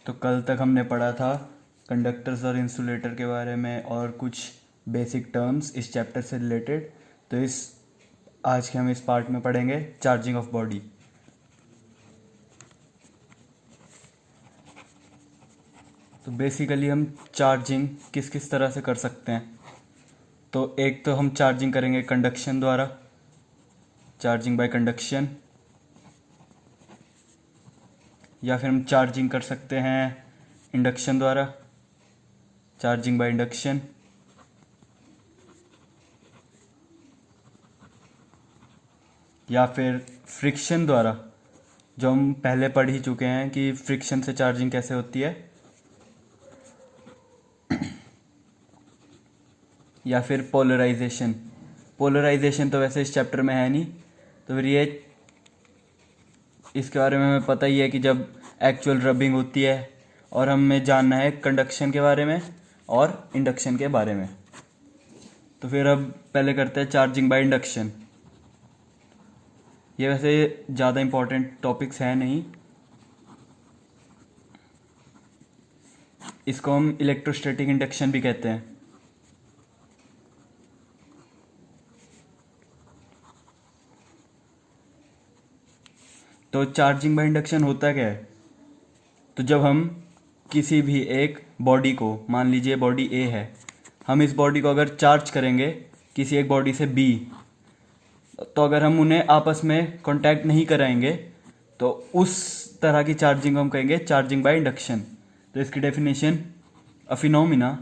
तो कल तक हमने पढ़ा था कंडक्टर्स और इंसुलेटर के बारे में और कुछ बेसिक टर्म्स इस चैप्टर से रिलेटेड। तो आज के हम इस पार्ट में पढ़ेंगे चार्जिंग ऑफ बॉडी। तो बेसिकली हम चार्जिंग किस किस तरह से कर सकते हैं। तो एक तो हम चार्जिंग करेंगे कंडक्शन द्वारा, चार्जिंग बाय कंडक्शन, या फिर हम चार्जिंग कर सकते हैं इंडक्शन द्वारा, चार्जिंग बाय इंडक्शन, या फिर फ्रिक्शन द्वारा, जो हम पहले पढ़ ही चुके हैं कि फ्रिक्शन से चार्जिंग कैसे होती है, या फिर पोलराइजेशन। पोलराइजेशन तो वैसे इस चैप्टर में है नहीं, तो फिर ये इसके बारे में हमें पता ही है कि जब एक्चुअल रबिंग होती है, और हमें जानना है कंडक्शन के बारे में और इंडक्शन के बारे में। तो फिर अब पहले करते हैं चार्जिंग बाय इंडक्शन। ये वैसे ज़्यादा इम्पोर्टेंट टॉपिक्स हैं नहीं, इसको हम इलेक्ट्रोस्टैटिक इंडक्शन भी कहते हैं। तो चार्जिंग बाय इंडक्शन होता क्या है? तो जब हम किसी भी एक बॉडी को, मान लीजिए बॉडी ए है, हम इस बॉडी को अगर चार्ज करेंगे किसी एक बॉडी से बी, तो अगर हम उन्हें आपस में कांटेक्ट नहीं कराएंगे तो उस तरह की चार्जिंग को हम कहेंगे चार्जिंग बाय इंडक्शन। तो इसकी definition, a phenomena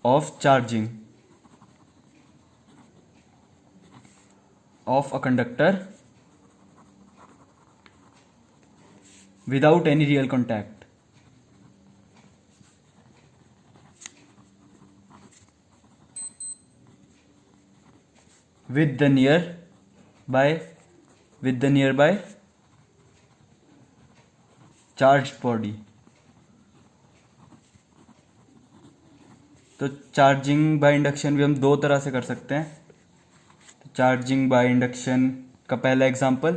of charging of a conductor without any real contact with the nearby charged body। तो चार्जिंग बाय इंडक्शन भी हम दो तरह से कर सकते हैं। चार्जिंग बाय इंडक्शन का पहला एग्जांपल,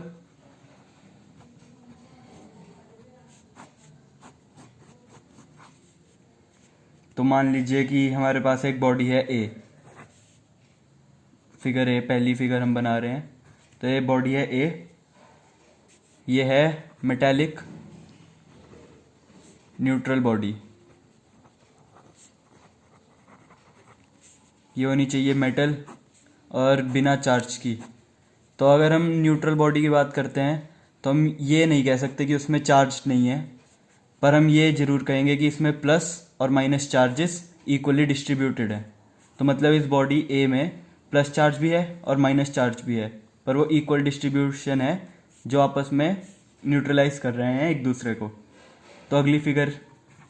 तो मान लीजिए कि हमारे पास एक बॉडी है ए, फिगर ए, पहली फिगर हम बना रहे हैं। तो ये बॉडी है ए, ये है मेटालिक न्यूट्रल बॉडी, ये होनी चाहिए मेटल और बिना चार्ज की। तो अगर हम न्यूट्रल बॉडी की बात करते हैं तो हम ये नहीं कह सकते कि उसमें चार्ज नहीं है, पर हम ये जरूर कहेंगे कि इसमें प्लस और माइनस चार्जेस इक्वली डिस्ट्रीब्यूटेड है। तो मतलब इस बॉडी ए में प्लस चार्ज भी है और माइनस चार्ज भी है, पर वो इक्वल डिस्ट्रीब्यूशन है जो आपस में न्यूट्रलाइज कर रहे हैं एक दूसरे को। तो अगली फिगर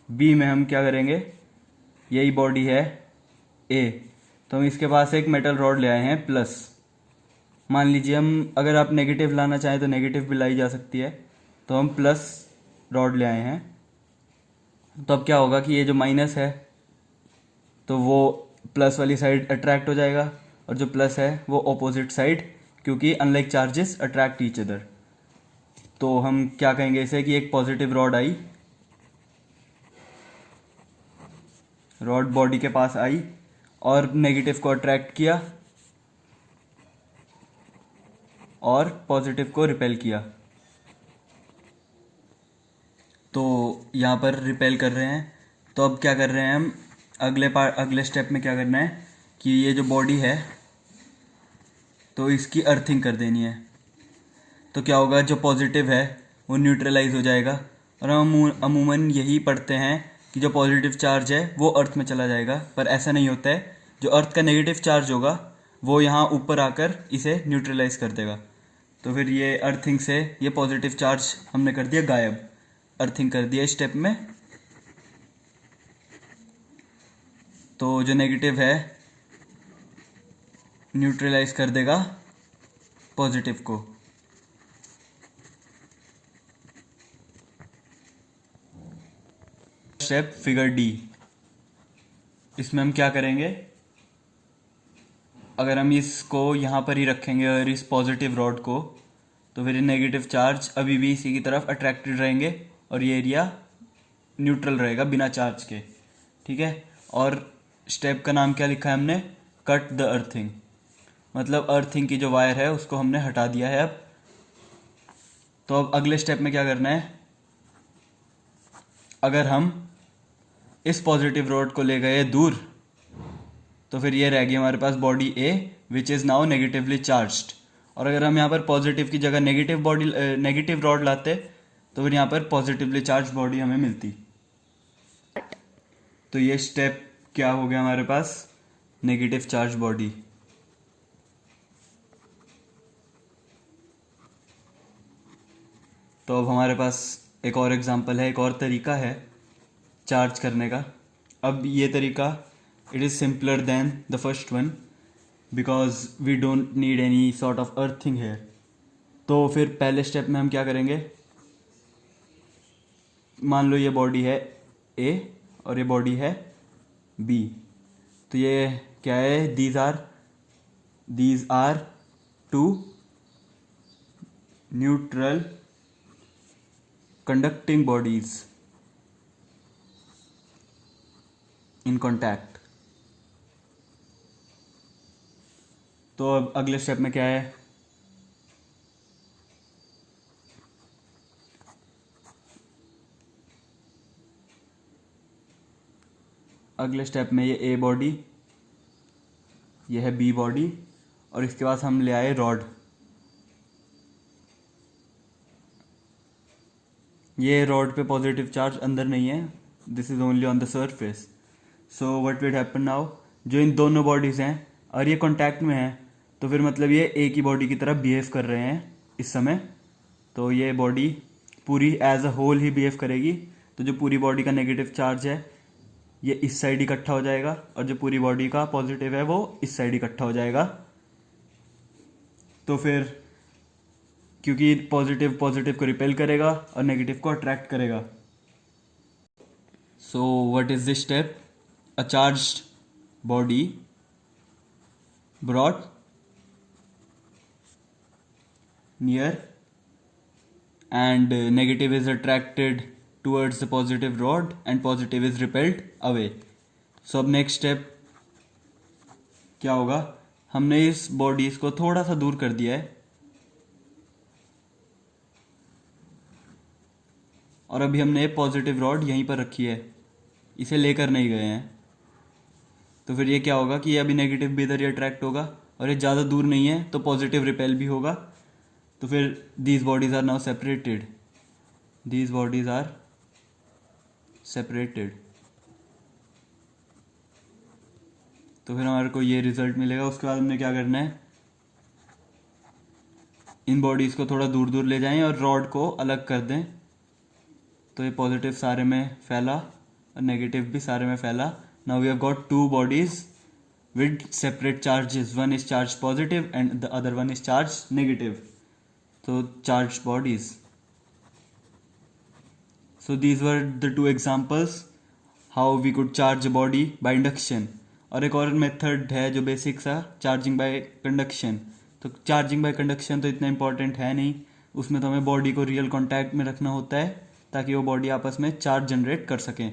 बी में हम क्या करेंगे, यही बॉडी है ए, तो हम इसके पास एक मेटल रॉड ले आए हैं प्लस। मान लीजिए हम, अगर आप नेगेटिव लाना चाहें तो नेगेटिव भी लाई जा सकती है, तो हम प्लस रॉड ले आए हैं। तो अब क्या होगा कि ये जो माइनस है तो वो प्लस वाली साइड अट्रैक्ट हो जाएगा, और जो प्लस है वो ऑपोजिट साइड, क्योंकि unlike charges attract each other. तो हम क्या कहेंगे इसे कि एक पॉजिटिव रॉड आई, रॉड बॉडी के पास आई और नेगेटिव को अट्रैक्ट किया और पॉजिटिव को रिपेल किया। तो यहाँ पर रिपेल कर रहे हैं। तो अब क्या कर रहे हैं हम, अगले स्टेप में क्या करना है कि ये जो बॉडी है तो इसकी अर्थिंग कर देनी है। तो क्या होगा, जो पॉजिटिव है वो न्यूट्रलाइज हो जाएगा, और हम अमूमन यही पढ़ते हैं कि जो पॉजिटिव चार्ज है वो अर्थ में चला जाएगा, पर ऐसा नहीं होता है। जो अर्थ का नेगेटिव चार्ज होगा वो यहाँ ऊपर आकर इसे न्यूट्रलाइज कर देगा। तो फिर ये अर्थिंग से ये पॉजिटिव चार्ज हमने कर दिया गायब, अर्थिंग कर दिया इस स्टेप में। तो जो नेगेटिव है न्यूट्रलाइज कर देगा पॉजिटिव को। स्टेप फिगर डी, इसमें हम क्या करेंगे, अगर हम इसको यहाँ पर ही रखेंगे और इस पॉजिटिव रॉड को, तो फिर ये नेगेटिव चार्ज अभी भी इसी की तरफ अट्रैक्टेड रहेंगे और ये एरिया न्यूट्रल रहेगा बिना चार्ज के, ठीक है। और स्टेप का नाम क्या लिखा है हमने, कट द अर्थिंग, मतलब अर्थिंग की जो वायर है उसको हमने हटा दिया है अब। तो अब अगले स्टेप में क्या करना है, अगर हम इस पॉजिटिव रॉड को ले गए दूर तो फिर ये रह गई हमारे पास body A which is now negatively charged. और अगर हम यहाँ पर पॉजिटिव की जगह नेगेटिव रॉड लाते तो फिर यहाँ पर पॉजिटिवली चार्ज बॉडी हमें मिलती। तो ये स्टेप क्या हो गया हमारे पास, नेगेटिव चार्ज बॉडी। तो अब हमारे पास एक और एग्जांपल है, एक और तरीका है चार्ज करने का। अब ये तरीका it is simpler than the first one because we don't need any sort of earthing here. तो फिर पहले स्टेप में हम क्या करेंगे, मान लो ये बॉडी है ए और ये बॉडी है बी। तो ये क्या है, these are two neutral conducting bodies in contact। तो अब अगले स्टेप में क्या है, अगले स्टेप में ये ए बॉडी, ये है बी बॉडी और इसके बाद हम ले आए रॉड। ये रॉड पे पॉजिटिव चार्ज अंदर नहीं है, this is only on the surface. So what will happen now, जो इन दोनों बॉडीज हैं और ये कांटेक्ट में है तो फिर मतलब ये एक ही बॉडी की तरह बिहेव कर रहे हैं इस समय। तो ये बॉडी पूरी एज अ होल ही बिहेव करेगी। तो जो पूरी बॉडी का नेगेटिव चार्ज है ये इस साइड इकट्ठा हो जाएगा और जो पूरी बॉडी का पॉजिटिव है वो इस साइड इकट्ठा हो जाएगा। तो फिर क्योंकि पॉजिटिव को रिपेल करेगा और नेगेटिव को अट्रैक्ट करेगा। So what is this step, a charged body brought near and negative is attracted towards the positive rod and positive is repelled away। so अब नेक्स्ट स्टेप क्या होगा, हमने इस बॉडीज को थोड़ा सा दूर कर दिया है और अभी हमने पॉजिटिव रॉड यहीं पर रखी है, इसे लेकर नहीं गए हैं। तो फिर ये क्या होगा कि ये अभी नेगेटिव भी इधर ही अट्रैक्ट होगा और ये ज़्यादा दूर नहीं है तो पॉजिटिव रिपेल भी होगा। तो फिर these bodies are now separated, these bodies are separated। तो फिर हमारे को ये रिजल्ट मिलेगा। उसके बाद हमने क्या करना है, इन बॉडीज को थोड़ा दूर दूर ले जाएं और रॉड को अलग कर दें। तो ये पॉजिटिव सारे में फैला और नेगेटिव भी सारे में फैला। Now we have got two bodies with separate charges, one is charge positive and the other one is charge negative. So charged bodies। So these were the two examples how we could charge a body by induction। और एक और method है जो basic सा, charging by conduction. तो charging by conduction तो इतना important है नहीं, उसमें तो हमें बॉडी को रियल कांटेक्ट में रखना होता है ताकि वो बॉडी आपस में चार्ज जनरेट कर सकें।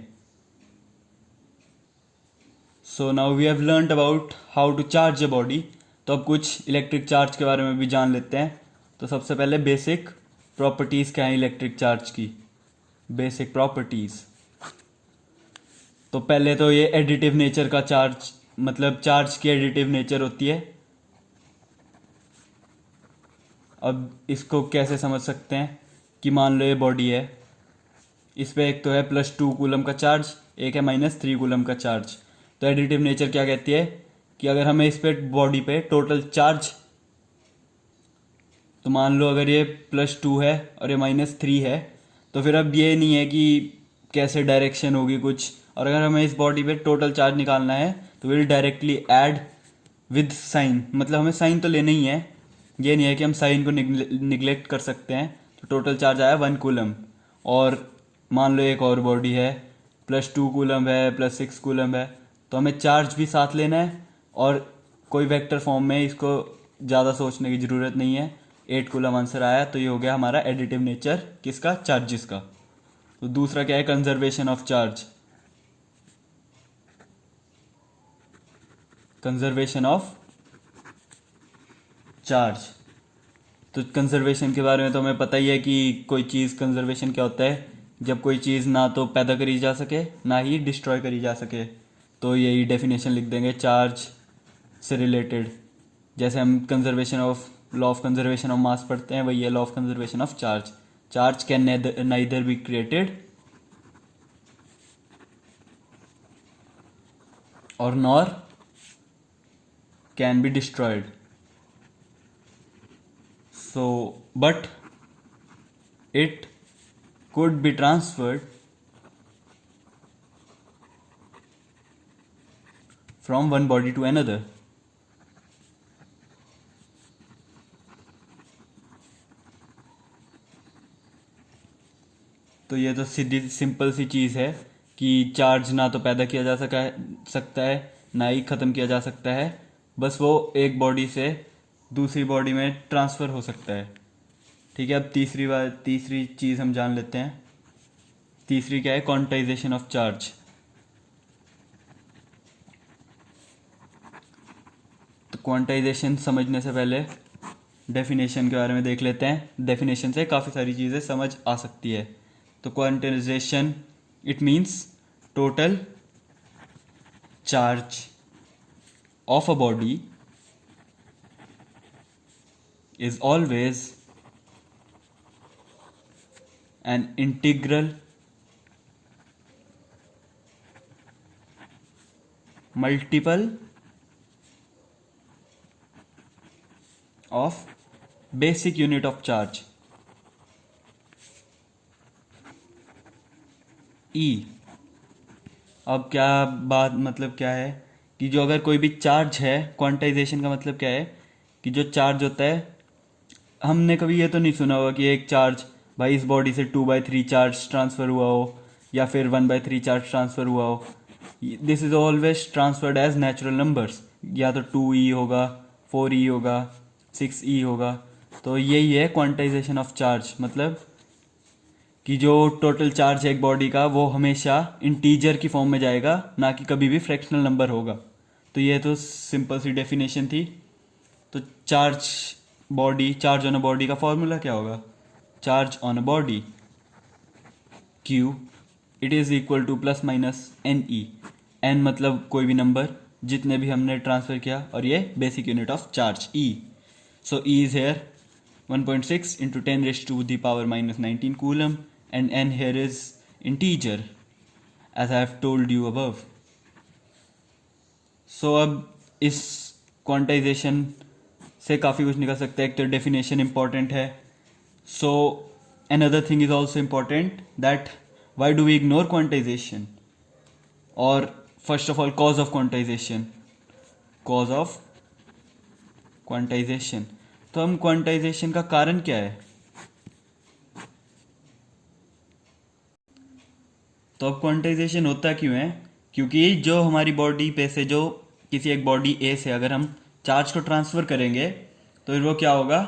So now we have learned about how to charge a body. तो अब कुछ इलेक्ट्रिक चार्ज के बारे में भी जान लेते हैं। तो सबसे पहले बेसिक प्रॉपर्टीज क्या है इलेक्ट्रिक चार्ज की, बेसिक प्रॉपर्टीज। तो पहले तो ये एडिटिव नेचर का चार्ज, मतलब चार्ज की एडिटिव नेचर होती है। अब इसको कैसे समझ सकते हैं कि मान लो ये बॉडी है, इस पे एक तो है +2 कूलम का चार्ज, एक है -3 कूलम का चार्ज। तो एडिटिव नेचर क्या कहती है कि अगर हमें इस पे बॉडी पे टोटल चार्ज, तो मान लो अगर ये +2 है और ये -3 है, तो फिर अब ये नहीं है कि कैसे डायरेक्शन होगी कुछ। और अगर हमें इस बॉडी पे टोटल चार्ज निकालना है तो will directly add with sign, मतलब हमें साइन तो लेना ही है, ये नहीं है कि हम साइन को निगलेक्ट कर सकते हैं। तो टोटल चार्ज आया 1 कूलम। और मान लो एक और बॉडी है, +2 कूलम है, +6 कूलम है, तो हमें चार्ज भी साथ लेना है और कोई वेक्टर फॉर्म में, इसको ज़्यादा सोचने की ज़रूरत नहीं है। 8 कूलम आंसर आया। तो ये हो गया हमारा एडिटिव नेचर किसका, चार्जेस का। तो दूसरा क्या है, conservation of charge. Conservation of charge, तो कंजर्वेशन के बारे में तो हमें पता ही है कि कोई चीज़ कंजर्वेशन क्या होता है, जब कोई चीज़ ना तो पैदा करी जा सके ना ही डिस्ट्रॉय करी जा सके। तो यही डेफिनेशन लिख देंगे चार्ज से रिलेटेड। जैसे हम conservation of law of conservation of mass पढ़ते हैं, वही है law of conservation of charge. Charge can neither be created और nor can be destroyed. So, but it could be transferred from one body to another. तो ये तो सीधी simple सी चीज़ है कि चार्ज ना तो पैदा किया जा सकता है ना ही ख़त्म किया जा सकता है, बस वो एक बॉडी से दूसरी बॉडी में ट्रांसफ़र हो सकता है। ठीक है, अब तीसरी चीज़ हम जान लेते हैं। तीसरी क्या है, क्वांटाइजेशन ऑफ चार्ज। तो क्वांटाइजेशन समझने से पहले डेफिनेशन के बारे में देख लेते हैं। डेफिनेशन से काफ़ी सारी चीज़ें समझ आ सकती है। तो quantization it means total charge of a body is always an integral multiple of basic unit of charge E। अब क्या बात, मतलब क्या है कि जो अगर कोई भी चार्ज है, क्वांटाइजेशन का मतलब क्या है कि जो चार्ज होता है, हमने कभी ये तो नहीं सुना होगा कि एक चार्ज भाई इस बॉडी से 2/3 चार्ज ट्रांसफ़र हुआ हो या फिर 1/3 चार्ज ट्रांसफ़र हुआ हो। This is always transferred as natural numbers, या तो 2e होगा, 4e होगा, 6e होगा। तो यही है क्वांटाइजेशन ऑफ चार्ज, मतलब कि जो टोटल चार्ज है एक बॉडी का वो हमेशा इंटीजर की फॉर्म में जाएगा, ना कि कभी भी फ्रैक्शनल नंबर होगा। तो ये तो सिंपल सी डेफिनेशन थी। तो चार्ज ऑन अ बॉडी का फॉर्मूला क्या होगा, charge on a body Q it is equal two plus minus NE। N मतलब कोई भी नंबर जितने भी हमने ट्रांसफ़र किया, और ये basic unit of charge E। So E is here 1.6 into 10⁻⁻19 coulomb and N here is integer as I have told you above. So अब इस क्वांटाइजेशन से काफ़ी कुछ निकल सकता है। एक तो डेफिनेशन इम्पॉर्टेंट है। सो another thing is also important, that why do we ignore quantization, or first of all cause of quantization। तो हम क्वांटाइजेशन का कारण क्या है, तो अब क्वांटाइजेशन होता क्यों है, क्योंकि जो हमारी बॉडी पे से जो किसी एक बॉडी ए से अगर हम चार्ज को ट्रांसफ़र करेंगे तो फिर वो क्या होगा,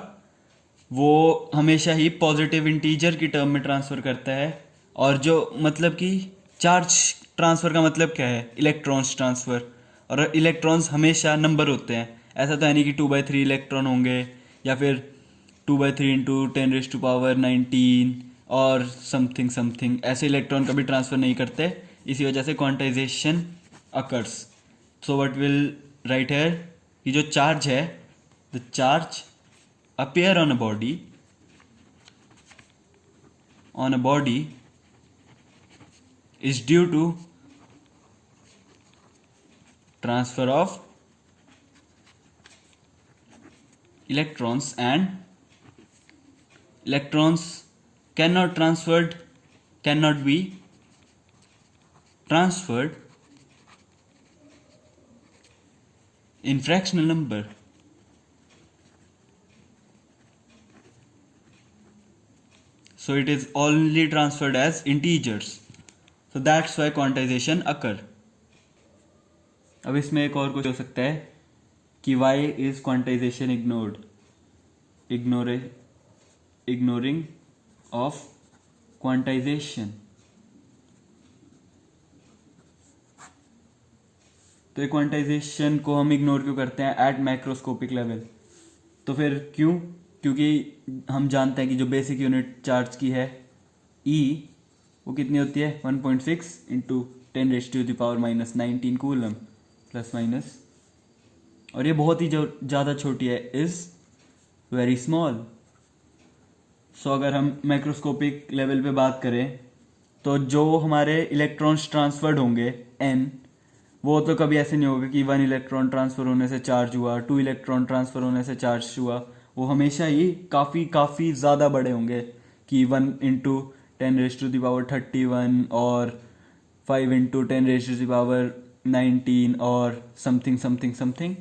वो हमेशा ही पॉजिटिव इंटीजर की टर्म में ट्रांसफ़र करता है। और जो मतलब कि चार्ज ट्रांसफ़र का मतलब क्या है, इलेक्ट्रॉन्स ट्रांसफ़र, और इलेक्ट्रॉन्स हमेशा नंबर होते हैं। ऐसा तो है नहीं कि 2/3 इलेक्ट्रॉन होंगे या फिर 2/3 इंटू 10⁻⁹ और समथिंग ऐसे इलेक्ट्रॉन कभी ट्रांसफ़र नहीं करते। इसी वजह से quantization occurs. So what will write here कि जो चार्ज है, the charge appear on a body is due to transfer of electrons, and electrons cannot be transferred in fractional number. So it is only transferred as integers. So that's why quantization occur. अब इसमें एक और कुछ हो सकता है कि why is quantization ignored। ignoring of quantization। तो ये क्वांटाइजेशन को हम इग्नोर क्यों करते हैं एट मैक्रोस्कोपिक लेवल? तो फिर क्यों? क्योंकि हम जानते हैं कि जो बेसिक यूनिट चार्ज की है E, वो कितनी होती है 1.6 इंटू 10⁻⁻19 कूलम प्लस माइनस, और ये बहुत ही जो ज़्यादा छोटी है, इज़ वेरी स्मॉल। सो अगर हम मैक्रोस्कोपिक लेवल पे बात करें तो जो हमारे इलेक्ट्रॉन्स ट्रांसफर्ड होंगे n, वो तो कभी ऐसे नहीं होगा कि 1 इलेक्ट्रॉन ट्रांसफ़र होने से चार्ज हुआ, 2 इलेक्ट्रॉन ट्रांसफ़र होने से चार्ज हुआ। वो हमेशा ही काफ़ी ज़्यादा बड़े होंगे कि 1 इंटू 10⁻31 और 5 इंटू 10⁻19 और समथिंग।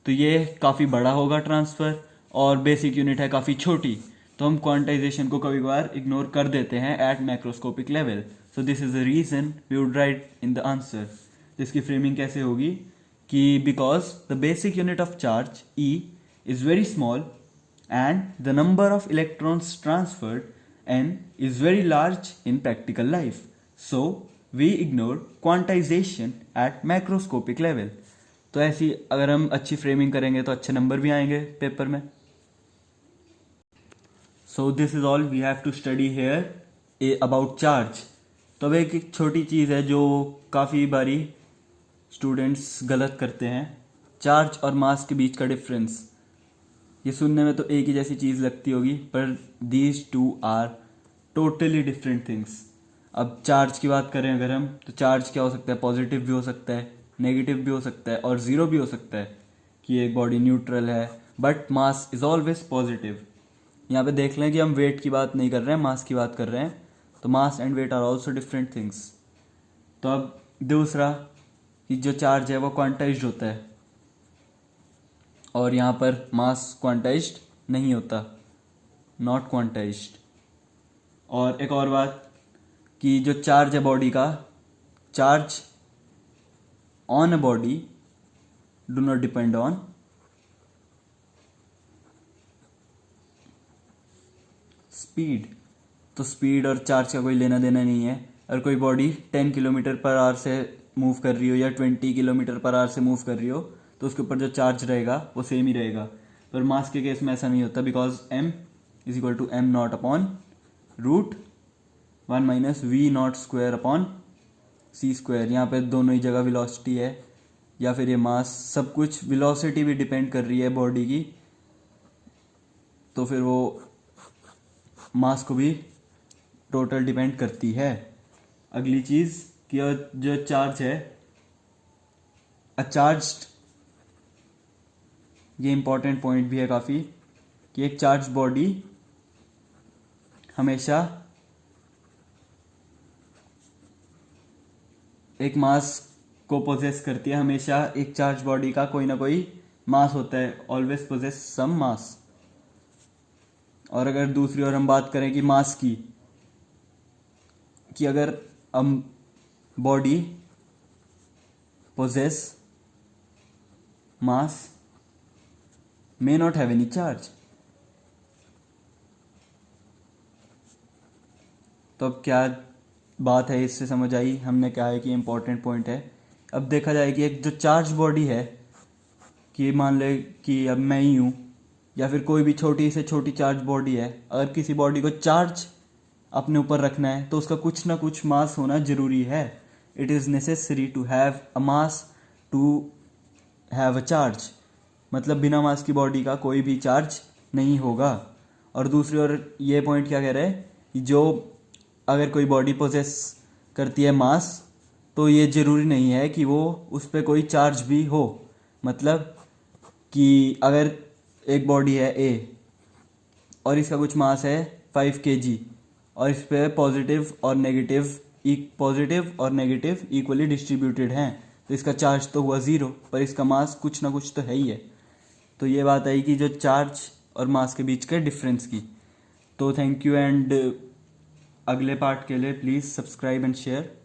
तो ये काफ़ी बड़ा होगा ट्रांसफ़र, और बेसिक यूनिट है काफ़ी छोटी, तो हम क्वांटाइजेशन को कभी कभार इग्नोर कर देते हैं at macroscopic level. So this is the reason we would write in the answer. इसकी फ्रेमिंग कैसे होगी कि because the basic unit of charge E is very small and the number of electrons transferred N is very large in practical life, so we ignore quantization at macroscopic level. तो ऐसी अगर हम अच्छी framing करेंगे तो अच्छे number भी आएंगे पेपर में। So this is all we have to study here about charge. तो अब एक छोटी चीज़ है जो काफ़ी बारी स्टूडेंट्स गलत करते हैं, चार्ज और मास के बीच का डिफरेंस। ये सुनने में तो एक ही जैसी चीज़ लगती होगी, पर these two are totally different things. अब चार्ज की बात करें अगर हम, तो चार्ज क्या हो सकता है? पॉजिटिव भी हो सकता है, नेगेटिव भी हो सकता है, और ज़ीरो भी हो सकता है कि एक बॉडी न्यूट्रल है। But mass is always positive. यहाँ पे देख लें कि हम वेट की बात नहीं कर रहे हैं, मास की बात कर रहे हैं। तो mass and weight are also different things. तो अब दूसरा कि जो चार्ज है वो क्वांटाइज्ड होता है, और यहाँ पर मास क्वांटाइज्ड नहीं होता, नॉट क्वांटाइज्ड। और एक और बात कि जो चार्ज है बॉडी का, charge on a body do not depend on speed. तो स्पीड और चार्ज का कोई लेना देना नहीं है। अगर कोई बॉडी 10 किलोमीटर पर आवर से मूव कर रही हो या 20 किलोमीटर पर आवर से मूव कर रही हो, तो उसके ऊपर जो चार्ज रहेगा वो सेम ही रहेगा। पर मास के केस में ऐसा नहीं होता, because m is equal to m not upon √1 minus v not square upon c square. यहाँ पे दोनों ही जगह वेलोसिटी है, या फिर ये मास, सब कुछ वेलोसिटी भी डिपेंड कर रही है बॉडी की, तो फिर वो मास को भी टोटल डिपेंड करती है। अगली चीज़ कि जो चार्ज है, अ चार्ज्ड, ये इंपॉर्टेंट पॉइंट भी है काफ़ी, कि एक चार्ज बॉडी हमेशा एक मास को पोजेस करती है। हमेशा एक चार्ज बॉडी का कोई ना कोई मास होता है, ऑलवेज पोजेस सम मास। और अगर दूसरी ओर हम बात करें कि मास की, कि अगर हम body possess mass may not have any charge। तो अब क्या बात है, इससे समझ आई हमने क्या है कि इंपॉर्टेंट पॉइंट है। अब देखा जाए कि एक जो चार्ज बॉडी है, कि मान ले कि अब मैं ही हूँ, या फिर कोई भी छोटी से छोटी चार्ज बॉडी है, अगर किसी बॉडी को चार्ज अपने ऊपर रखना है तो उसका कुछ ना कुछ मास होना जरूरी है। It is necessary to have a mass to have a charge. मतलब बिना मास की बॉडी का कोई भी चार्ज नहीं होगा। और दूसरी ओर ये पॉइंट क्या कह रहे हैं कि जो अगर कोई बॉडी पोजेस करती है मास, तो ये ज़रूरी नहीं है कि वो उस पर कोई चार्ज भी हो। मतलब कि अगर एक बॉडी है A और इसका कुछ मास है 5 kg, और इस पर पॉजिटिव और नेगेटिव इक्वली डिस्ट्रीब्यूटेड हैं, तो इसका चार्ज तो हुआ 0, पर इसका मास कुछ ना कुछ तो है ही है। तो ये बात आई कि जो चार्ज और मास के बीच के डिफरेंस की। तो थैंक यू, एंड अगले पार्ट के लिए प्लीज़ सब्सक्राइब एंड शेयर।